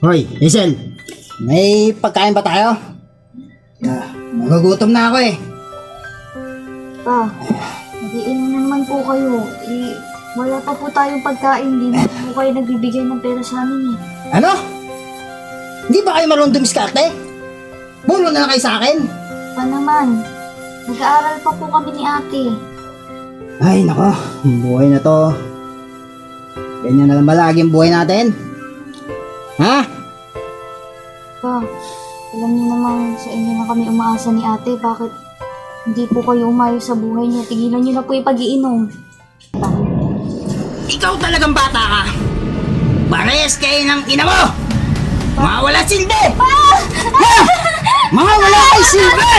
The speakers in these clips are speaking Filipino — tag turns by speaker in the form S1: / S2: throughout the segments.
S1: Hoy, Hazel, may pagkain ba tayo? Nagugutom na ako eh.
S2: Pa, mag-iinom na naman po kayo. Wala pa po tayong pagkain. Hindi na po kayo nagbibigay ng pera sa amin eh.
S1: Ano? Hindi ba kayo marunong dumiskarte? Bulo na lang kayo sa akin.
S2: Pa naman, nag-aaral pa po kami ni ate.
S1: Ay, nako, buhay na to. Ganyan na lang ba laging buhay natin? Ha?
S2: Pa, alam niyo naman sa inyo na kami umaasa ni ate. Bakit hindi po kayo umayos sa buhay niya? Tigilan niyo na po yung pag-iinom. Pa,
S1: Ikaw talagang bata ka. Parehas kayo ng ina mo. Mga wala silbi. Ha? Mga wala kayo silbi.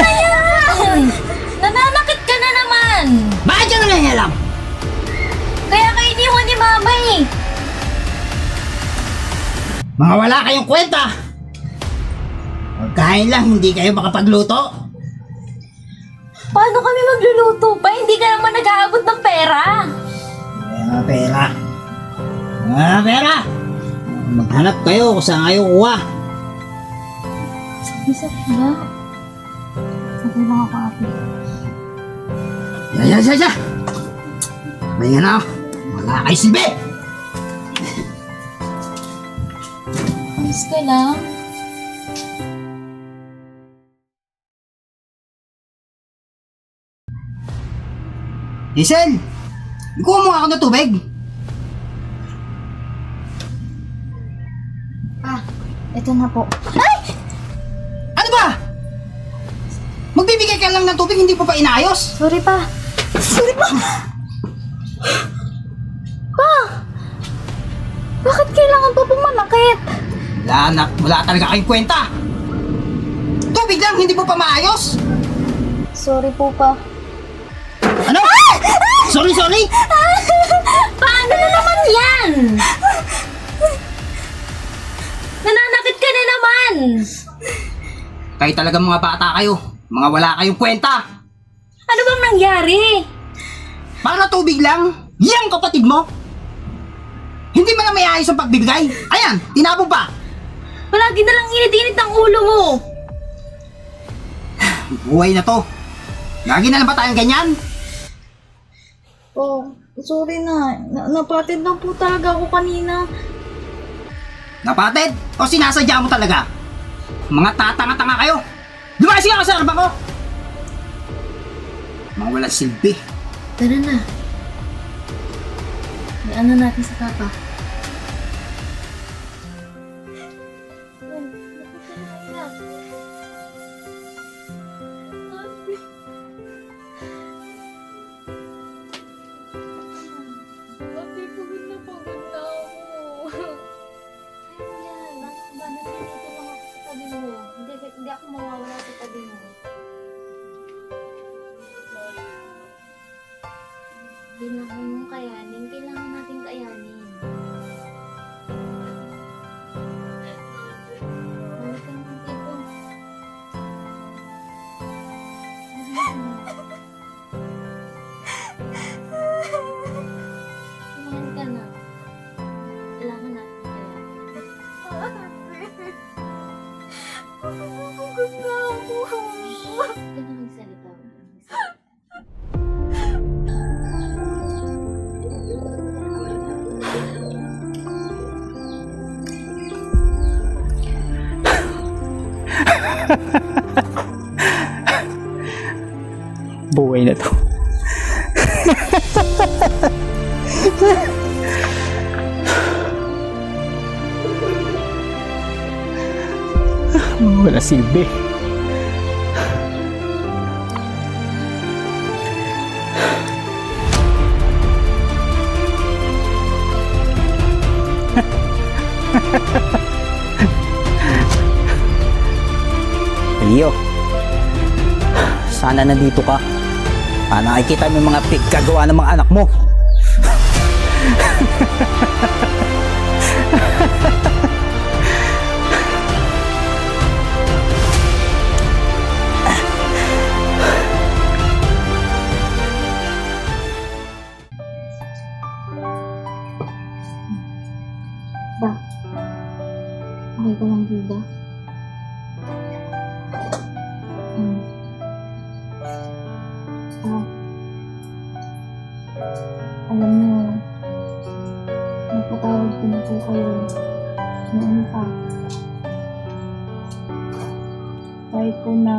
S2: nananakit ka na naman!
S1: Bakit ka nangangalam?
S2: Kaya kayo iniwan ni mama eh.
S1: Mga wala kayong kwenta. Pagkain lang, hindi kayo makapagluto.
S2: Paano kami magluluto pa? Hindi ka naman nag-aabot ng pera.
S1: Mga pera. Mga pera. Maghanap kayo kung saan kayo kuha.
S2: Isa ba? Sabi lang ako ate.
S1: Ya. May nga na. Wala kayo silbi.
S2: Miss ka lang.
S1: Hazel, ikuha mo ako ng tubig.
S2: Ito na po.
S1: Ano ba? Magbibigay ka lang ng tubig, hindi pa inaayos.
S2: Sorry pa. Pa! Bakit kailangan pa pumanakit?
S1: Wala talaga kayong kwenta. Tubig lang, hindi mo pa maayos.
S2: Sorry po pa.
S1: Ano? Sorry.
S2: Paano na naman yan? Nananakit ka na naman!
S1: Kayo talagang mga bata kayo. Mga wala kayong kwenta.
S2: Ano bang nangyari?
S1: Para tubig lang, yang kapatid mo. Hindi mo na may ayos ang pagbibigay. Ayan, tinapon pa.
S2: Palagi na lang init-init ang ulo mo.
S1: Buhay na to. Lagi na lang ba tayong ganyan?
S2: Oh, sorry na. Napatid lang po talaga ako kanina.
S1: Napatid? O sinasadya mo talaga? Mga tatanga-tanga kayo. Lumayas nga ako sa harapan ko. Mga walang silbi.
S2: Tara na. Ano natin sa papa? Hindi ako mawawala sa tabi mo. Kailangan mong kayanin. Kailangan natin kayanin. Balik ka naman dito. Kumain ka na. Kailangan natin kayanin. Huwag ka na magsalita.
S3: Buhay na to. Wala silbi. Leo, sana nandito ka. Nakikita mo yung mga pigkagawa ng mga anak mo.
S2: ba? Hmm. Ah. Alam niyo, nagpatawad ko na po kayo. Noon pa. Kahit po na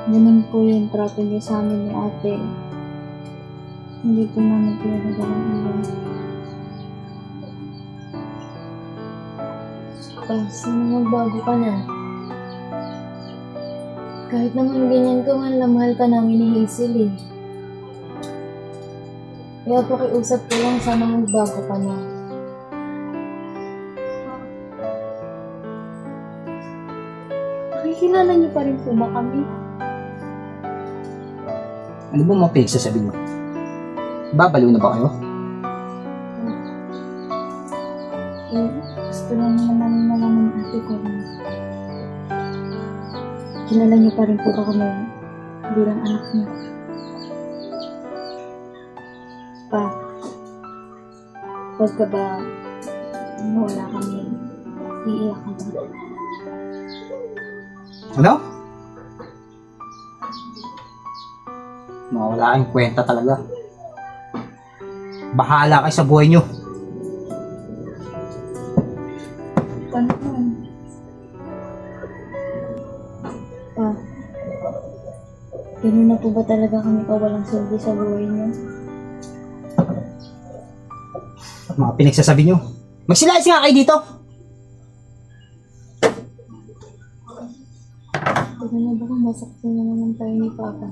S2: ganun po yung trato niya sa amin ni ate. Hindi po namin pinagagalang ilan. Sana magbago ka na. Kahit naman ganyan ka, mahal na mahal ka namin ni Hazel eh. Kaya pakiusap ko lang, sana magbago ka na. Nakikilala niyo pa rin po ba kami?
S3: Ano ba mga pinagsasabi mo? Babaliw na ba kayo?
S2: Eh, gusto lang naman namin malaman ng ate ko na kilala niyo pa rin po ba kami bilang anak niyo? Pa, pagka ba wala kami, iiyak ka ba?
S3: Ano? Mawala kayong kwenta talaga. Bahala kayo sa buhay nyo.
S2: Paano yun? Pa, ganun na po ba talaga kami kawalang silbi sa buhay niyo?
S3: Mga pinagsasabi nyo. Magsilayas nga kayo dito.
S2: Diba na ba kung masaktan na naman tayo ni Papa?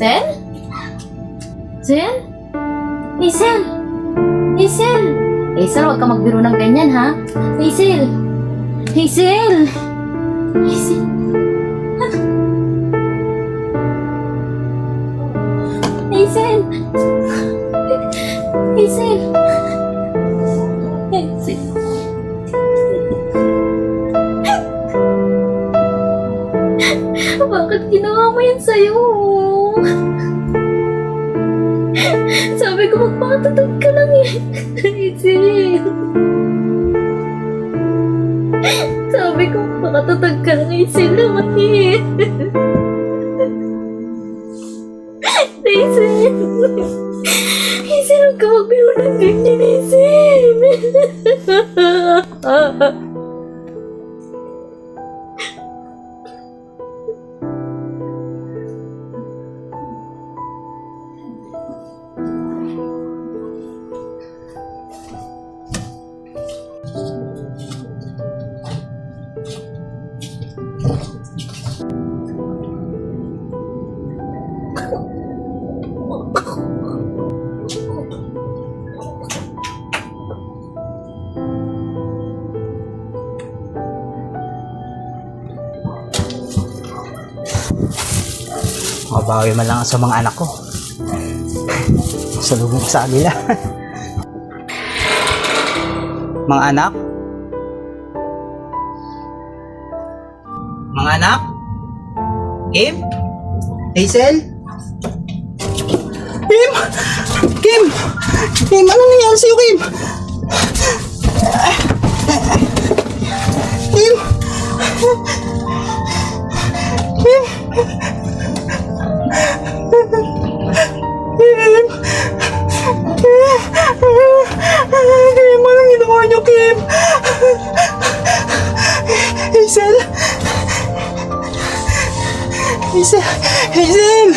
S4: Sen? Sen? Hazel! Hazel! Hazel, huwag ka magbiro ng ganyan, ha? Hazel! Hazel! Hazel! Hazel! Hazel! Hazel! Bakit ginawa mo yan sa'yo? Sabi ko magpakatutog ka lang eh. Hazel. Sabi ko magpakatutog ka lang, Hazel naman eh. Hazel. Hazel, huwag ka magbiro ng ganyan, Hazel.
S3: Mabawi man lang sa mga anak ko. Salubong ko sa kanila. Mga anak? Mga anak? Kim? Hazel?
S1: Kim! Kim! Kim, ano nangyari sa'yo, Kim? Kim! Kim! Kim! Kim, anong ginawa niyo, Kim? Hazel! Hazel! Hazel!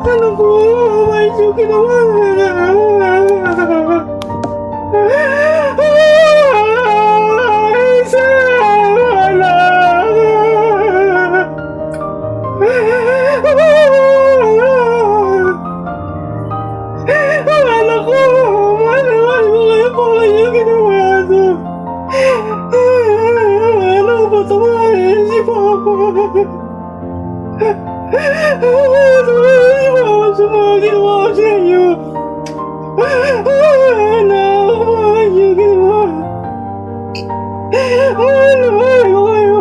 S1: Ano po? Bakit niyo ginawa? Hazel! Anak ko! Mahal ko kayo po kayo ginawa ito. Ano ba tumahin si Papa? Tumahin si Papa sa mga ginawa ko sa inyo. Anak, bakit niyo ginawa? Mahal ko kayo.